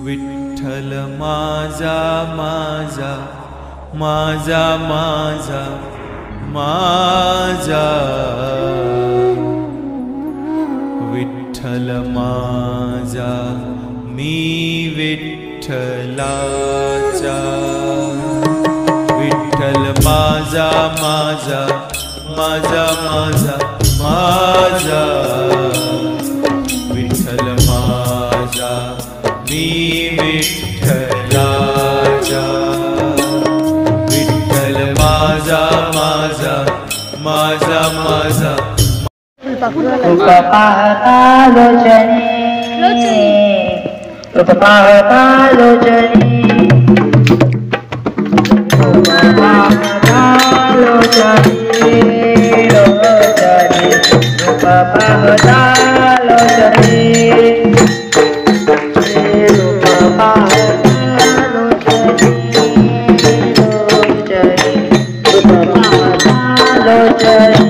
विठ्ठल माझा माझा माझा माझा माझा विठ्ठल माझा मी विठ्ठलाचा विठ्ठल माझा माझा माझा माझा माझा विठ्ठल माझा मी विठ्ठलाचा विठ्ठल माझा माझा माझा माझा रूप पाहता लोचनी रूप पाहता लोचनी रूप पाहता लोचनी लोचनी रूप पाहता लोचनी रूप पाहता लोचनी रूप पाहता लोचनी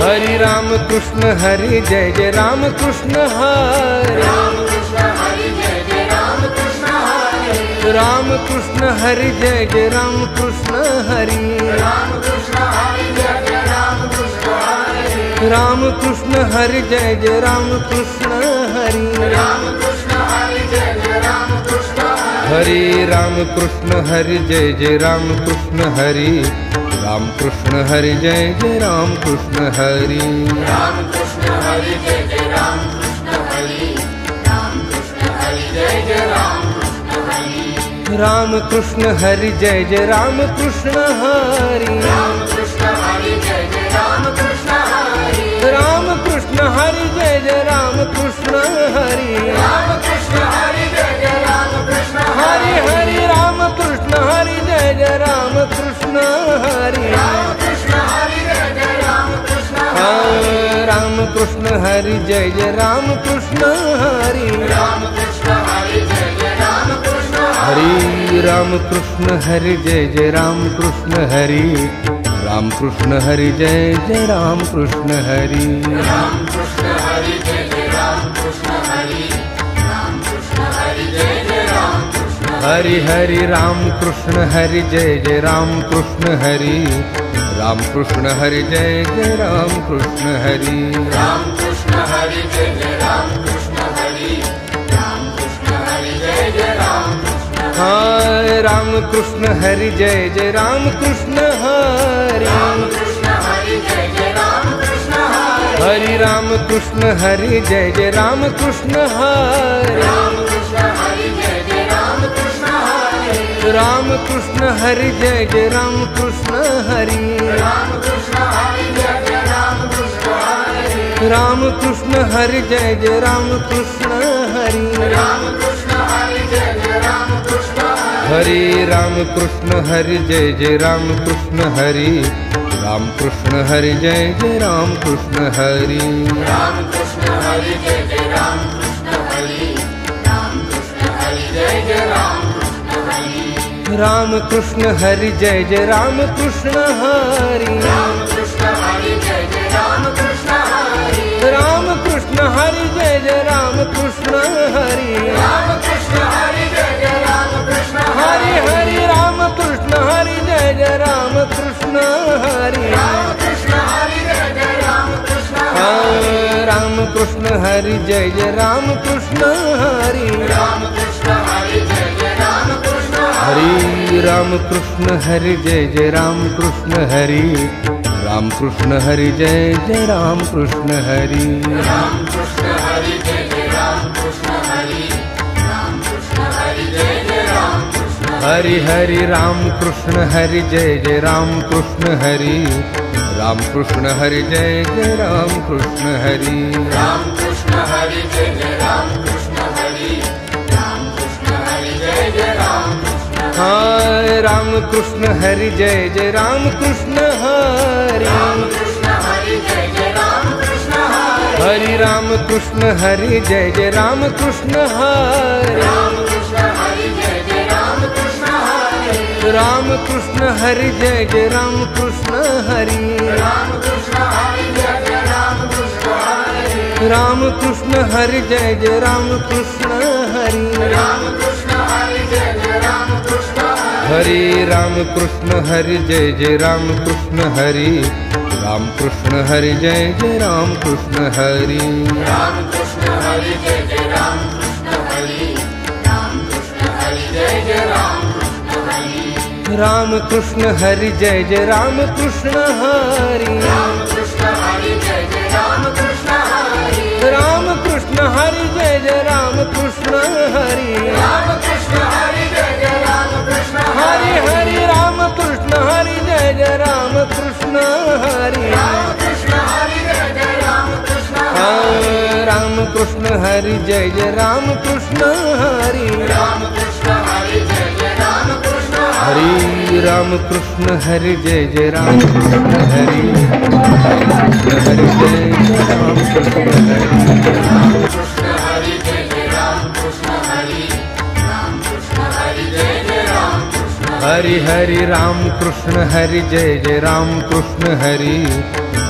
हरि राम कृष्ण हरि जय जय राम कृष्ण हरि राम कृष्ण हरि जय जय राम कृष्ण हरि राम कृष्ण हरि जय जय राम कृष्ण हरि हरि राम कृष्ण हरि जय जय राम कृष्ण हरि राम कृष्ण हरि जय जय राम कृष्ण हरि राम कृष्ण हरि जय जय राम कृष्ण हरि राम कृष्ण हरि जय जय राम कृष्ण हरि राम कृष्ण हरि जय जय राम कृष्ण हरि राम कृष्ण हरि जय जय राम कृष्ण हरि राम कृष्ण हरि जय जय राम कृष्ण हरि राम कृष्ण हरि जय जय राम कृष्ण हरि हरि राम कृष्ण हरि जय जय राम कृष्ण हरि राम कृष्ण हरि जय जय राम कृष्ण राम कृष्ण हरि जय जय राम कृष्ण हरि राम कृष्ण हरि जय जय राम कृष्ण हरि राम कृष्ण हरि जय जय राम कृष्ण हरि राम कृष्ण हरि जय जय राम कृष्ण हरि राम कृष्ण हरि जय जय राम कृष्ण हरि राम कृष्ण हरि जय जय राम कृष्ण हरि हरि राम कृष्ण हरि जय जय राम कृष्ण हरि राम कृष्ण हरि जय जय राम कृष्ण हरि राम कृष्ण हरि जय जय राम कृष्ण हरि राम कृष्ण हरि जय जय राम कृष्ण हरि राम कृष्ण हरि जय जय राम कृष्ण हरि राम कृष्ण हरि जय जय राम कृष्ण हरि राम कृष्ण हरि जय जय राम कृष्ण हरि राम कृष्ण हरि जय जय राम कृष्ण हरि राम कृष्ण हरि जय जय राम कृष्ण हरि राम कृष्ण हरि जय जय राम कृष्ण हरि राम कृष्ण हरि जय जय राम कृष्ण हरि राम कृष्ण हरि जय जय राम कृष्ण हरि राम कृष्ण हरि जय जय राम कृष्ण हरि राम कृष्ण हरि जय जय राम कृष्ण हरि राम कृष्ण हरि जय जय राम कृष्ण हरि राम कृष्ण राम कृष्ण हरि जय जय राम कृष्ण हरि राम कृष्ण हरि जय जय राम कृष्ण हरि राम कृष्ण हरि जय जय राम कृष्ण हरि राम कृष्ण हरि जय जय राम कृष्ण हरि हरि राम कृष्ण हरि जय जय राम कृष्ण हरि राम कृष्ण हरि जय जय राम कृष्ण राम कृष्ण हरि जय जय राम कृष्ण हरि राम कृष्ण हरि जय जय राम कृष्ण हरि राम कृष्ण हरि जय जय राम कृष्ण हरि राम कृष्ण हरि जय जय राम कृष्ण हरि राम कृष्ण हरि जय जय राम कृष्ण हरि राम कृष्ण हरि जय जय राम कृष्ण हरि हरि राम कृष्ण हरि जय जय राम कृष्ण हरि राम कृष्ण हरि जय जय राम कृष्ण हरि राम कृष्ण हरि जय जय राम कृष्ण हरि राम कृष्ण हरि जय जय राम हाय राम कृष्ण हरि जय जय राम कृष्ण हरि राम कृष्ण हरि जय जय राम कृष्ण हरि राम कृष्ण हरि जय जय राम कृष्ण हरि राम कृष्ण हरि जय जय राम कृष्ण हरि राम कृष्ण हरि जय जय राम कृष्ण हरि राम कृष्ण हरि जय जय राम कृष्ण हरि राम कृष्ण हरि जय जय राम कृष्ण हरि राम कृष्ण हरि जय जय राम कृष्ण हरि राम कृष्ण हरि जय जय राम कृष्ण हरि राम कृष्ण हरि जय जय राम कृष्ण हरि राम कृष्ण हरि जय जय राम कृष्ण हरि राम कृष्ण हरि जय जय राम कृष्ण हरि राम कृष्ण हरि जय जय राम कृष्ण हरि राम कृष्ण हरि जय जय राम कृष्ण हरि राम कृष्ण हरि जय जय राम कृष्ण हरि राम कृष्ण हरि जय जय राम कृष्ण हरि हरि राम कृष्ण हरि जय जय राम कृष्ण हरि राम कृष्ण हरि जय जय राम कृष्ण राम कृष्ण हरि जय जय राम कृष्ण हरि राम कृष्ण हरि जय जय राम कृष्ण हरि राम कृष्ण हरि जय जय राम कृष्ण हरि हरि जय जय राम कृष्ण हरि राम कृष्ण हरि जय जय राम कृष्ण हरि राम कृष्ण हरि जय जय राम कृष्ण हरि हरि राम कृष्ण हरि जय जय राम कृष्ण हरि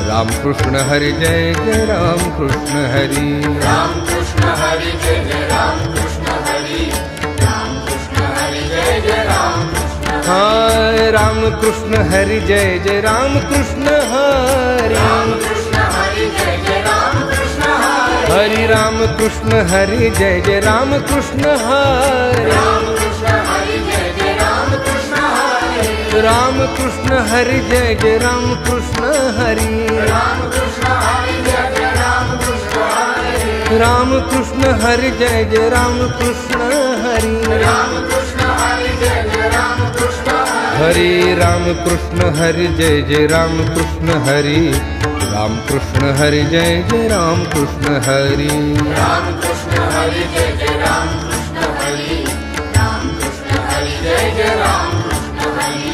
राम कृष्ण हरि जय जय राम कृष्ण हरि राम कृष्ण हरि जय जय राम कृष्ण हरि राम कृष्ण हरि जय जय राम हाय राम कृष्ण हरि जय जय राम कृष्ण हरि राम कृष्ण हरि जय जय राम कृष्ण हरि राम कृष्ण हरि जय जय राम कृष्ण हरि राम कृष्ण हरि जय जय राम कृष्ण हरि राम कृष्ण हरि जय जय राम कृष्ण हरि राम कृष्ण हरि जय जय राम कृष्ण हरि राम कृष्ण हरि जय जय राम कृष्ण हरि राम कृष्ण हरि जय जय राम कृष्ण हरि राम कृष्ण हरि जय जय राम कृष्ण हरि राम कृष्ण हरि जय जय राम कृष्ण हरि राम कृष्ण हरि जय जय राम कृष्ण हरि राम कृष्ण हरि जय जय राम कृष्ण हरि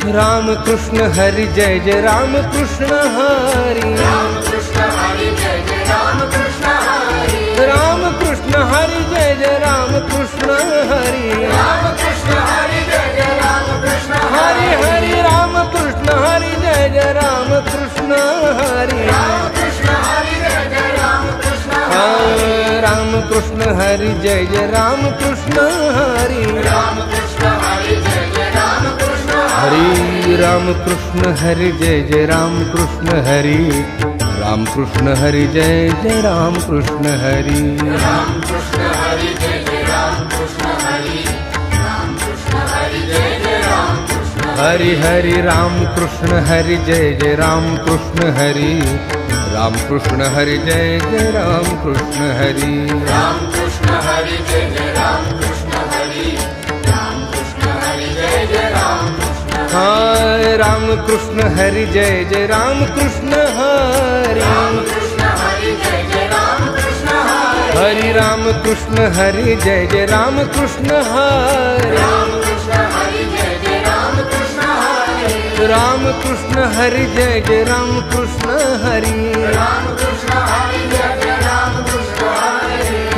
राम कृष्ण हरि जय जय राम कृष्ण हरि राम कृष्ण हरि जय जय राम कृष्ण हरि राम कृष्ण हरि जय जय राम कृष्ण हरि राम कृष्ण हरि जय जय राम कृष्ण हरि हरि राम कृष्ण हरि जय जय राम कृष्ण हरि राम कृष्ण हरि जय जय राम कृष्ण राम कृष्ण हरि जय जय राम कृष्ण हरि राम कृष्ण हरि जय जय राम कृष्ण हरि राम कृष्ण हरि जय जय राम कृष्ण हरि राम कृष्ण हरि जय जय राम कृष्ण हरि राम कृष्ण हरि जय जय राम कृष्ण हरि राम कृष्ण हरि जय जय राम कृष्ण हरि हरि राम कृष्ण हरि जय जय राम कृष्ण हरि राम कृष्ण हरि जय जय राम कृष्ण हरि राम कृष्ण हरि जय जय राम कृष्ण हरि राम कृष्ण हरि जय जय राम कृष्ण हाय राम कृष्ण हरि जय जय राम कृष्ण हरि राम कृष्ण हरि जय जय राम कृष्ण हरि राम कृष्ण हरि जय जय राम कृष्ण हरि राम कृष्ण हरि जय जय राम कृष्ण हरि राम कृष्ण हरि जय जय राम कृष्ण हरि राम कृष्ण हरि जय जय राम कृष्ण हरि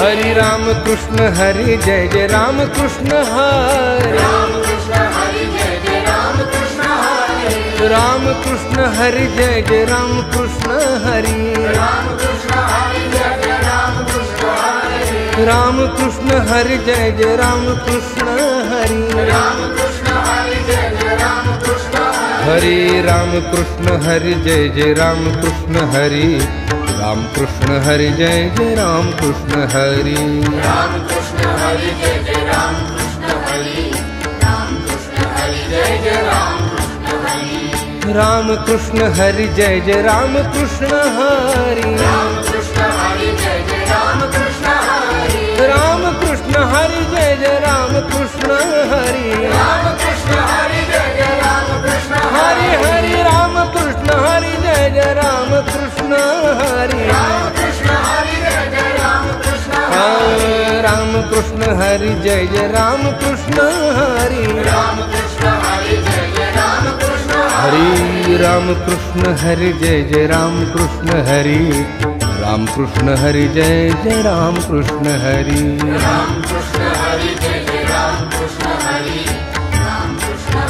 हरि राम कृष्ण हरि जय जय राम कृष्ण हरि राम कृष्ण हरि जय जय राम कृष्ण हरि राम कृष्ण हरि जय जय राम कृष्ण हरि हरि राम कृष्ण हरि जय जय राम कृष्ण हरि राम कृष्ण हरि जय जय राम कृष्ण हरि राम कृष्ण हरि जय जय राम कृष्ण हरि राम कृष्ण हरि जय जय राम कृष्ण हरि राम कृष्ण हरि जय जय राम कृष्ण हरि राम कृष्ण हरि जय जय राम कृष्ण हरि राम कृष्ण हरि जय जय राम कृष्ण हरि राम कृष्ण हरि जय जय राम कृष्ण हरि हरि राम कृष्ण हरि जय जय राम कृष्ण हरि राम कृष्ण हरि जय जय राम कृष्ण राम कृष्ण हरि जय जय राम कृष्ण हरि राम कृष्ण हरि जय जय राम कृष्ण हरि राम कृष्ण हरि जय जय राम कृष्ण हरि राम कृष्ण हरि जय जय राम कृष्ण हरि राम कृष्ण हरि जय जय राम कृष्ण हरि राम कृष्ण हरि जय जय राम कृष्ण हरि हरि राम कृष्ण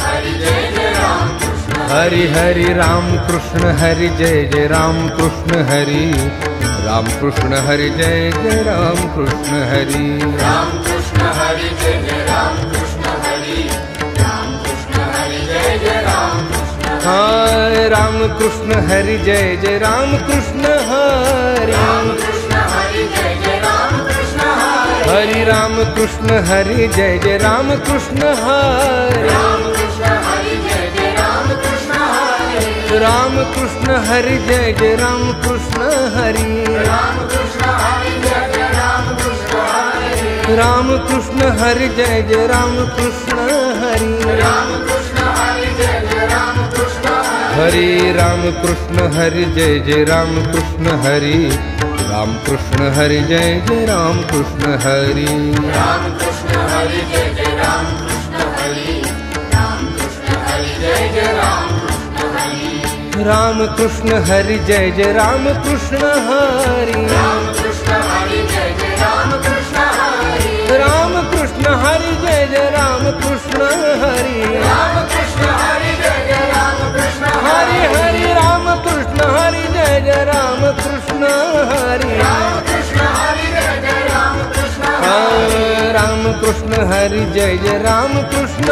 हरि जय जय राम कृष्ण हरि राम कृष्ण हरि जय जय राम कृष्ण हरि राम कृष्ण हरि जय जय राम कृष्ण हरि राम कृष्ण हरि जय जय राम कृष्ण हरि राम कृष्ण हरि जय जय राम कृष्ण हरि राम कृष्ण हरि जय जय राम कृष्ण हरि हरि राम कृष्ण हरि जय जय राम कृष्ण हरि राम कृष्ण हरि जय जय राम कृष्ण हरि राम कृष्ण हरि जय जय राम कृष्ण हरि राम कृष्ण हरि जय जय राम कृष्ण हरि राम कृष्ण हरि जय जय राम कृष्ण हरि राम कृष्ण हरि जय जय राम कृष्ण हरि राम कृष्ण हरि जय जय राम कृष्ण हरि राम कृष्ण हरि जय जय राम कृष्ण हरि राम कृष्ण हरि जय जय राम कृष्ण हरि राम कृष्ण हरि जय जय राम कृष्ण हरि राम कृष्ण हरि जय जय राम कृष्ण हरि राम कृष्ण हरि जय जय राम कृष्ण हरि राम कृष्ण हरि जय जय राम कृष्ण हरि राम कृष्ण हरि जय जय राम कृष्ण हरि हरि राम कृष्ण हरि जय जय राम कृष्ण हरि राम कृष्ण हरि जय जय राम कृष्ण राम कृष्ण हरि जय जय राम कृष्ण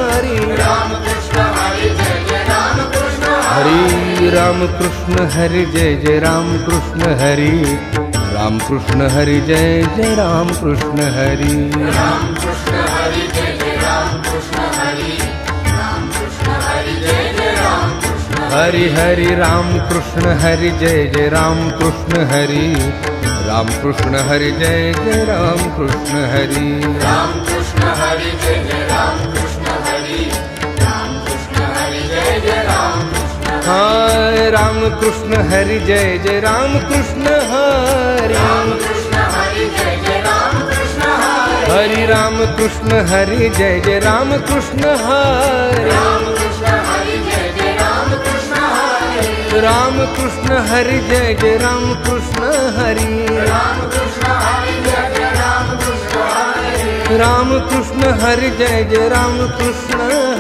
हरि राम कृष्ण हरि जय जय राम कृष्ण हरि राम कृष्ण हरि जय जय राम कृष्ण हरि राम कृष्ण हरि जय जय राम कृष्ण हरि राम कृष्ण हरि जय जय राम कृष्ण हरि राम कृष्ण हरि जय जय राम कृष्ण हरि हरि राम कृष्ण हरि जय जय राम कृष्ण हरि राम कृष्ण हरि जय जय राम कृष्ण हरि राम कृष्ण हरि जय जय राम कृष्ण हरि राम कृष्ण हरि जय जय राम कृष्ण राम कृष्ण हरि जय जय राम कृष्ण हरि राम कृष्ण हरि जय जय राम कृष्ण हरि राम कृष्ण हरि जय जय राम कृष्ण हरि राम कृष्ण हरि जय जय राम कृष्ण हरि राम कृष्ण हरि जय जय राम कृष्ण हरि राम कृष्ण हरि जय जय राम कृष्ण हरि राम कृष्ण हरि जय जय राम कृष्ण हरि राम कृष्ण हरि जय जय राम कृष्ण हरि राम कृष्ण हरि जय जय राम कृष्ण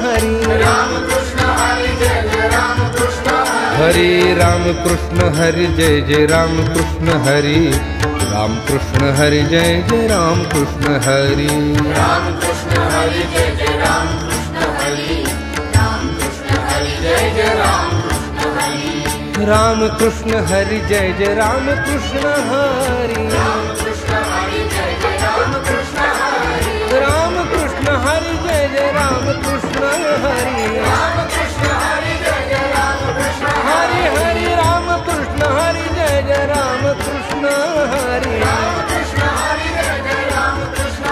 हरि राम कृष्ण हरि जय जय राम कृष्ण हरि राम कृष्ण हरि जय जय राम कृष्ण हरि राम कृष्ण हरि जय जय राम कृष्ण हरि राम कृष्ण हरि जय जय राम कृष्ण हरि राम कृष्ण हरि जय जय राम कृष्ण हरि राम कृष्ण हरि जय जय राम कृष्ण हरि राम कृष्ण हरि जय जय राम कृष्ण हरि हरि राम कृष्ण हरि जय जय राम कृष्ण हरि राम कृष्ण हरि जय जय राम कृष्ण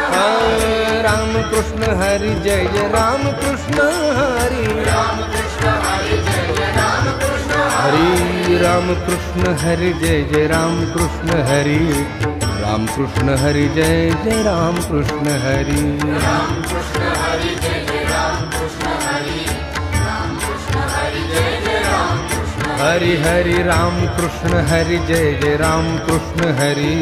राम कृष्ण हरि जय जय राम कृष्ण हरि राम कृष्ण हरि जय जय राम कृष्ण हरि राम कृष्ण हरि जय जय राम कृष्ण हरि राम कृष्ण हरि जय जय राम कृष्ण हरि राम कृष्ण हरि जय जय राम कृष्ण हरि राम कृष्ण हरि जय जय राम कृष्ण हरि हरि राम कृष्ण हरि जय जय राम कृष्ण हरि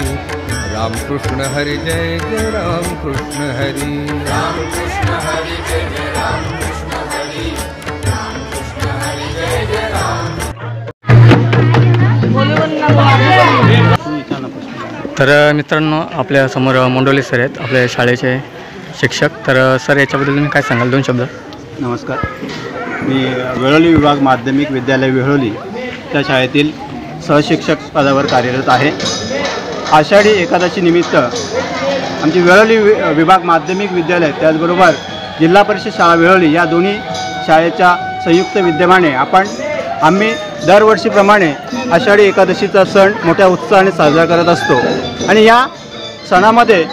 राम कृष्ण हरि जय जय राम कृष्ण हरि राम कृष्ण हरि जय जय राम कृष्ण हरि राम कृष्ण हरि जय जय राम। तर मित्रांनो, आपल्या समोर मोंडोले सर आहेत, आपल्या शाळेचे शिक्षक. तर सर, याच्याबद्दल तुम्ही काय सांगाल, 2 शब्द? नमस्कार. मी वेळोली विभाग माध्यमिक विद्यालय वेळोली त्या शाळेतील सहशिक्षक पदावर कार्यरत आहे. आषाढी एकादशी निमित्त आमची वेळोली विभाग माध्यमिक विद्यालय त्याचबरोबर जिल्हा परिषद शाळा वेळोली या दोन्ही शाळेच्या संयुक्त विद्यमाने आम्ही दरवर्षीप्रमाणे आषाढी एकादशीचा सण मोठ्या उत्साहाने साजरा करत असतो. आणि या सणामध्ये,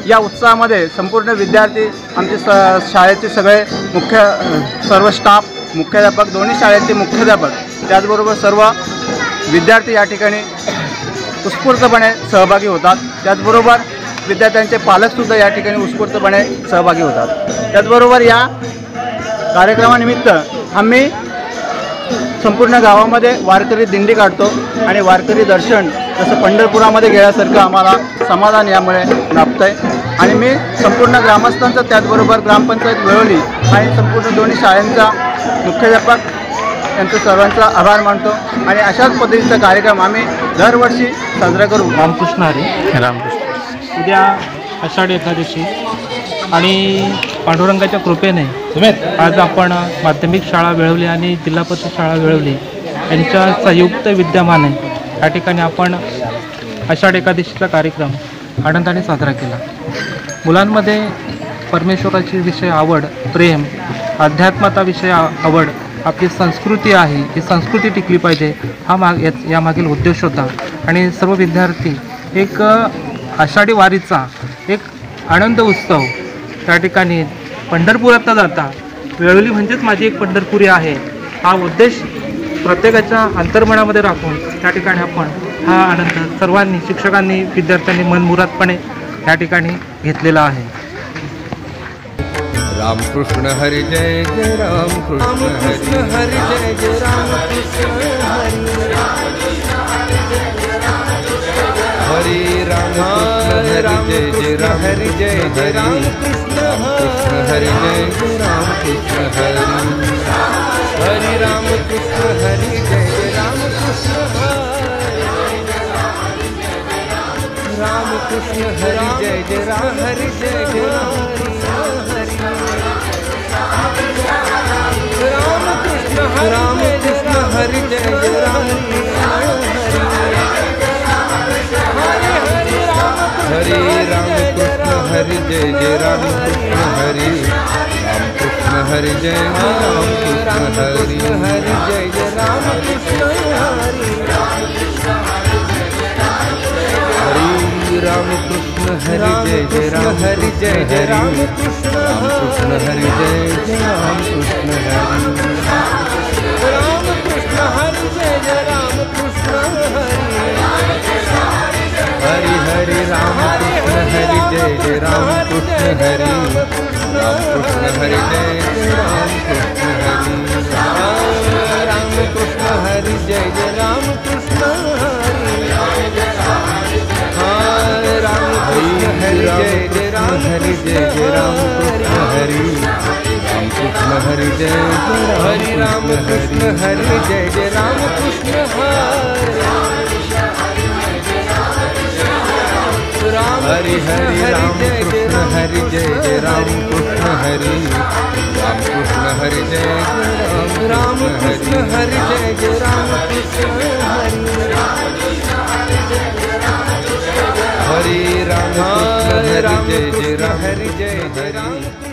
या उत्साहामध्ये संपूर्ण विद्यार्थी, आमचे शाळेचे सगळे सर्व स्टाफ, मुख्याध्यापक, दोन्ही शाळेचे मुख्याध्यापक, त्याचबरोबर सर्व विद्यार्थी या ठिकाणी उत्स्फूर्तपणे सहभागी होतात. त्याचबरोबर विद्यार्थ्यांचे पालकसुद्धा या ठिकाणी उत्स्फूर्तपणे सहभागी होतात. त्याचबरोबर या कार्यक्रमानिमित्त आम्ही संपूर्ण गावामध्ये वारकरी दिंडी काढतो आणि वारकरी दर्शन जसं पंढरपुरामध्ये गेल्यासारखं आम्हाला समाधान यामुळे लाभतं आहे. आणि मी संपूर्ण ग्रामस्थांचा, त्याचबरोबर ग्रामपंचायत वेळोली आणि संपूर्ण दोन्ही शाळांचा मुख्याध्यापक यांचं सर्वांचा आभार मानतो. आणि अशाच पद्धतीचा कार्यक्रम आम्ही दरवर्षी साजरा करू. रामकृष्ण हरी. रामकृष्ण. उद्या आषाढी एकादशी आणि पांडुरंगाच्या कृपेने आज आपण माध्यमिक शाळा वेळवली आणि जिल्हा परिषद शाळा वेळवली यांच्या संयुक्त विद्यमाने या ठिकाणी आपण आषाढी एकादशीचा कार्यक्रम आनंदाने साजरा केला. मुलांमध्ये परमेश्वराची विषय आवड, प्रेम, अध्यात्माचा विषय आवड, आपली संस्कृती आहे, ही संस्कृती टिकली पाहिजे, हा यामागील उद्देश होता. आणि सर्व विद्यार्थी एक आषाढी वारीचा एक आनंद उत्सव त्या ठिकाणी पंढरपुरात जाता वेळोली म्हणजेच माझी एक पंढरपुरी आहे, हा उद्देश प्रत्येकाच्या अंतर्मनामध्ये राखून त्या ठिकाणी आपण हा आनंद सर्वांनी, शिक्षकांनी, विद्यार्थ्यांनी मनमुरादपणे या ठिकाणी घेतलेला आहे. राम कृष्ण हरि जय जय राम कृष्ण हरि जय जय राम कृष्ण हरि राम कृष्ण हरि जय जय राम हरि जय जय राम कृष्ण हरि जय जय राम कृष्ण हरि राम कृष्ण हरि जय जय राम कृष्ण राम कृष्ण हरि जय जय राम हरि जय जय राम राम कृष्ण हरि जय जय राम हरि राम कृष्ण हरि जय जय राम कृष्ण हरि राम कृष्ण हरि जय जय राम कृष्ण हरि जय जय राम कृष्ण हरि राम कृष्ण हरि जय जय राम हरि जय जय राम कृष्ण हरि जय जय राम कृष्ण हरि राम कृष्ण हरि जय जय राम कृष्ण हरि हरि राम कृष्ण हरि जय जय राम कृष्ण हरि राम कृष्ण हरि जय जय राम कृष्ण हरि राम कृष्ण हरि जय जय राम कृष्ण हरि राम कृष्ण हरि जय जय राम हरि जय जय राम कृष्ण हरि राम कृष्ण हरि जय हरि राम कृष्ण हरि जय जय राम कृष्ण हरि हरि राम कृष्ण हरि जय जय राम कृष्ण हरि राम कृष्ण हरि जय जय राम कृष्ण हरि जय जय राम कृष्ण हरि राम कृष्ण हरि जय जय राम हरि जय जय राम।